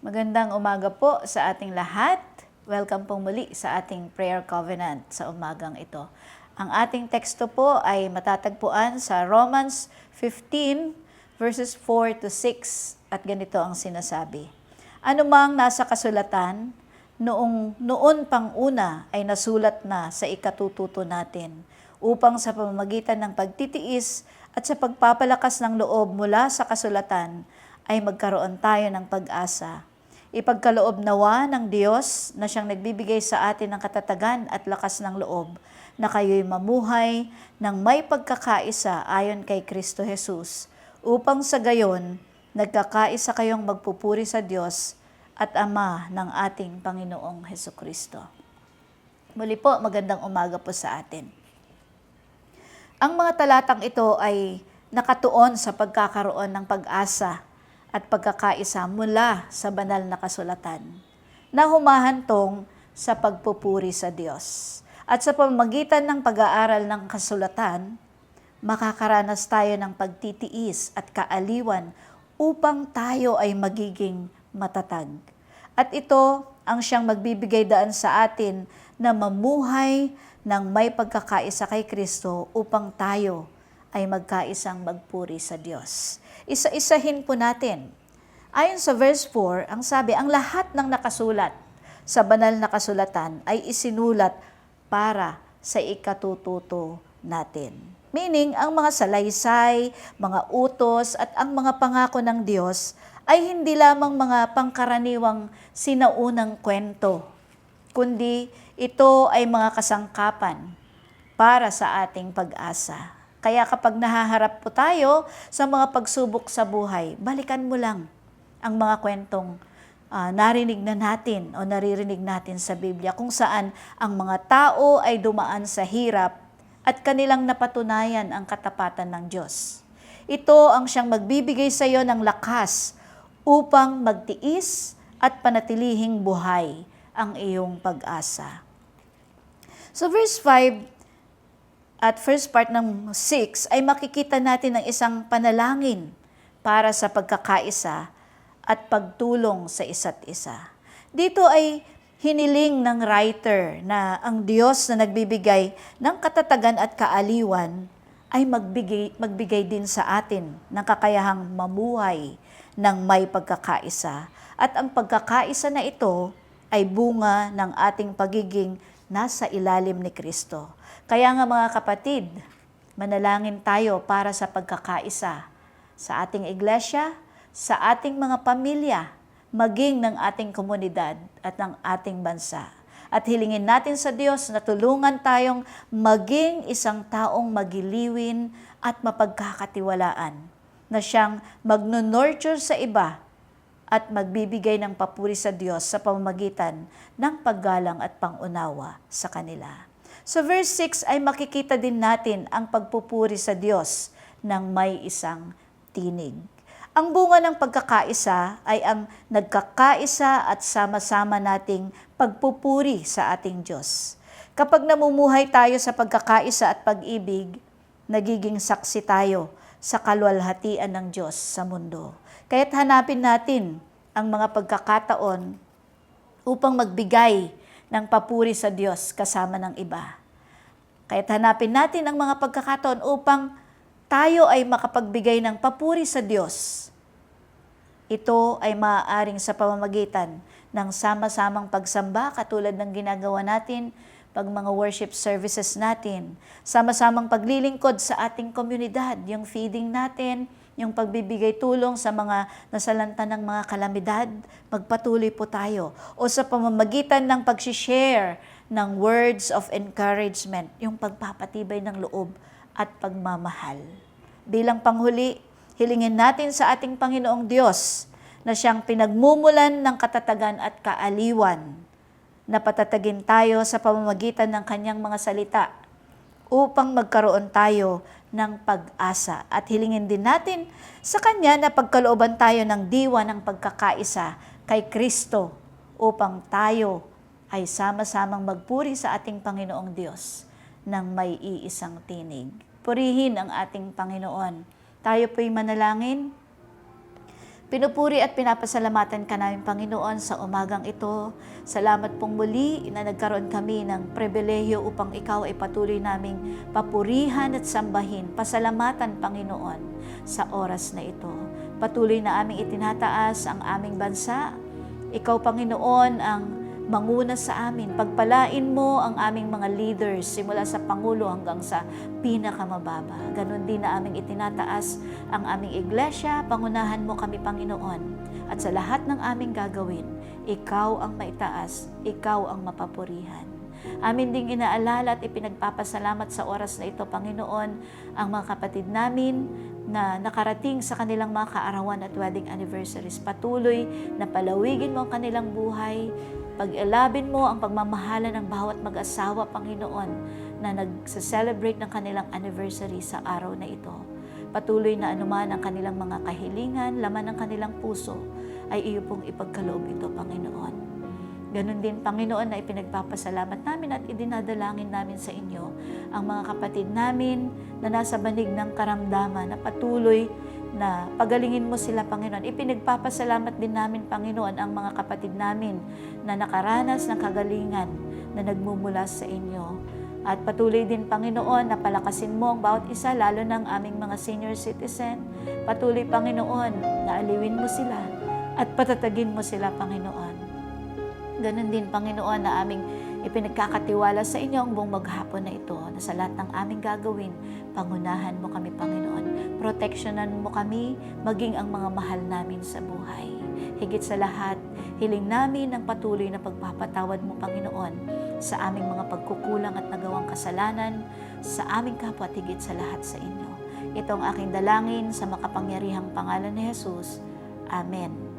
Magandang umaga po sa ating lahat. Welcome pong muli sa ating prayer covenant sa umagang ito. Ang ating teksto po ay matatagpuan sa Romans 15 verses 4 to 6 at ganito ang sinasabi. Anumang nasa kasulatan, noon pang una ay nasulat na sa ikatututo natin upang sa pamamagitan ng pagtitiis at sa pagpapalakas ng loob mula sa kasulatan ay magkaroon tayo ng pag-asa. Ipagkaloob nawa ng Diyos na siyang nagbibigay sa atin ng katatagan at lakas ng loob na kayo'y mamuhay ng may pagkakaisa ayon kay Kristo Jesus, upang sa gayon nagkakaisa kayong magpupuri sa Diyos at Ama ng ating Panginoong Hesukristo. Muli po, magandang umaga po sa atin. Ang mga talatang ito ay nakatuon sa pagkakaroon ng pag-asa at pagkakaisa mula sa banal na kasulatan na humahantong sa pagpupuri sa Diyos. At sa pamamagitan ng pag-aaral ng kasulatan, makakaranas tayo ng pagtitiis at kaaliwan upang tayo ay magiging matatag. At ito ang siyang magbibigay daan sa atin na mamuhay ng may pagkakaisa kay Kristo upang tayo ay magkaisang magpuri sa Diyos. Isa-isahin po natin. Ayon sa verse 4, ang sabi, ang lahat ng nakasulat sa banal na kasulatan ay isinulat para sa ikatututo natin. Meaning, ang mga salaysay, mga utos at ang mga pangako ng Diyos ay hindi lamang mga pangkaraniwang sinaunang kwento, kundi ito ay mga kasangkapan para sa ating pag-asa. Kaya kapag nahaharap po tayo sa mga pagsubok sa buhay, balikan mo lang ang mga kwentong narinig na natin o naririnig natin sa Biblia kung saan ang mga tao ay dumaan sa hirap at kanilang napatunayan ang katapatan ng Diyos. Ito ang siyang magbibigay sa iyo ng lakas upang magtiis at panatilihing buhay ang iyong pag-asa. So verse 5, at first part ng 6 ay makikita natin ang isang panalangin para sa pagkakaisa at pagtulong sa isa't isa. Dito ay hiniling ng writer na ang Diyos na nagbibigay ng katatagan at kaaliwan ay magbigay din sa atin ng kakayahang mamuhay ng may pagkakaisa. At ang pagkakaisa na ito ay bunga ng ating pagiging nasa ilalim ni Kristo. Kaya nga mga kapatid, manalangin tayo para sa pagkakaisa sa ating iglesia, sa ating mga pamilya, maging ng ating komunidad at ng ating bansa. At hilingin natin sa Diyos na tulungan tayong maging isang taong magiliwin at mapagkakatiwalaan, na siyang magno-nurture sa iba at magbibigay ng papuri sa Diyos sa pamamagitan ng paggalang at pangunawa sa kanila. Sa verse 6 ay makikita din natin ang pagpupuri sa Diyos ng may isang tinig. Ang bunga ng pagkakaisa ay ang nagkakaisa at sama-sama nating pagpupuri sa ating Diyos. Kapag namumuhay tayo sa pagkakaisa at pag-ibig, nagiging saksi tayo sa kaluwalhatian ng Diyos sa mundo. Kaya't hanapin natin ang mga pagkakataon upang magbigay ng papuri sa Diyos kasama ng iba. Kaya't hanapin natin ang mga pagkakataon upang tayo ay makapagbigay ng papuri sa Diyos. Ito ay maaaring sa pamamagitan ng sama-samang pagsamba katulad ng ginagawa natin pag mga worship services natin. Sama-samang paglilingkod sa ating komunidad, yung feeding natin, yung pagbibigay tulong sa mga nasalanta ng mga kalamidad, magpatuloy po tayo. O sa pamamagitan ng pag-share ng words of encouragement, yung pagpapatibay ng loob at pagmamahal. Bilang panghuli, hilingin natin sa ating Panginoong Diyos na siyang pinagmumulan ng katatagan at kaaliwan, na patatagin tayo sa pamamagitan ng kanyang mga salita upang magkaroon tayo ng pag-asa. At hilingin din natin sa Kanya na pagkalooban tayo ng diwa ng pagkakaisa kay Kristo upang tayo ay sama-samang magpuri sa ating Panginoong Diyos ng may iisang tinig. Purihin ang ating Panginoon. Tayo po'y manalangin. Pinupuri at pinapasalamatan ka namin, Panginoon, sa umagang ito. Salamat pong muli na nagkaroon kami ng pribilehiyo upang ikaw ay patuloy naming papurihan at sambahin. Pasalamatan, Panginoon, sa oras na ito. Patuloy na aming itinataas ang aming bansa. Ikaw, Panginoon, ang manguna sa amin. Pagpalain mo ang aming mga leaders, simula sa Pangulo hanggang sa pinakamababa. Ganon din na aming itinataas ang aming iglesia. Pangunahan mo kami, Panginoon. At sa lahat ng aming gagawin, ikaw ang maitaas, ikaw ang mapapurihan. Amin ding inaalala at ipinagpapasalamat sa oras na ito, Panginoon, ang mga kapatid namin na nakarating sa kanilang mga kaarawan at wedding anniversaries. Patuloy na palawigin mo ang kanilang buhay. Pag-ilabin mo ang pagmamahala ng bawat mag-asawa, Panginoon, na nagsa-celebrate ng kanilang anniversary sa araw na ito. Patuloy na anuman ang kanilang mga kahilingan, laman ng kanilang puso, ay iyo pong ipagkaloob ito, Panginoon. Ganon din, Panginoon, na ipinagpapasalamat namin at idinadalangin namin sa inyo ang mga kapatid namin na nasa banig ng karamdaman, na patuloy na pagalingin mo sila, Panginoon. Ipinagpapasalamat din namin, Panginoon, ang mga kapatid namin na nakaranas ng kagalingan na nagmumula sa inyo. At patuloy din, Panginoon, na palakasin mo ang bawat isa, lalo ng aming mga senior citizen. Patuloy, Panginoon, na aliwin mo sila at patatagin mo sila, Panginoon. Ganon din, Panginoon, na aming ipinagkakatiwala sa inyo ang buong maghapon na ito, na sa lahat ng aming gagawin, pangunahan mo kami, Panginoon. Proteksyonan mo kami, maging ang mga mahal namin sa buhay. Higit sa lahat, hiling namin ang patuloy na pagpapatawad mo, Panginoon, sa aming mga pagkukulang at nagawang kasalanan, sa aming kapwa at higit sa lahat sa inyo. Ito ang aking dalangin sa makapangyarihang pangalan ni Jesus. Amen.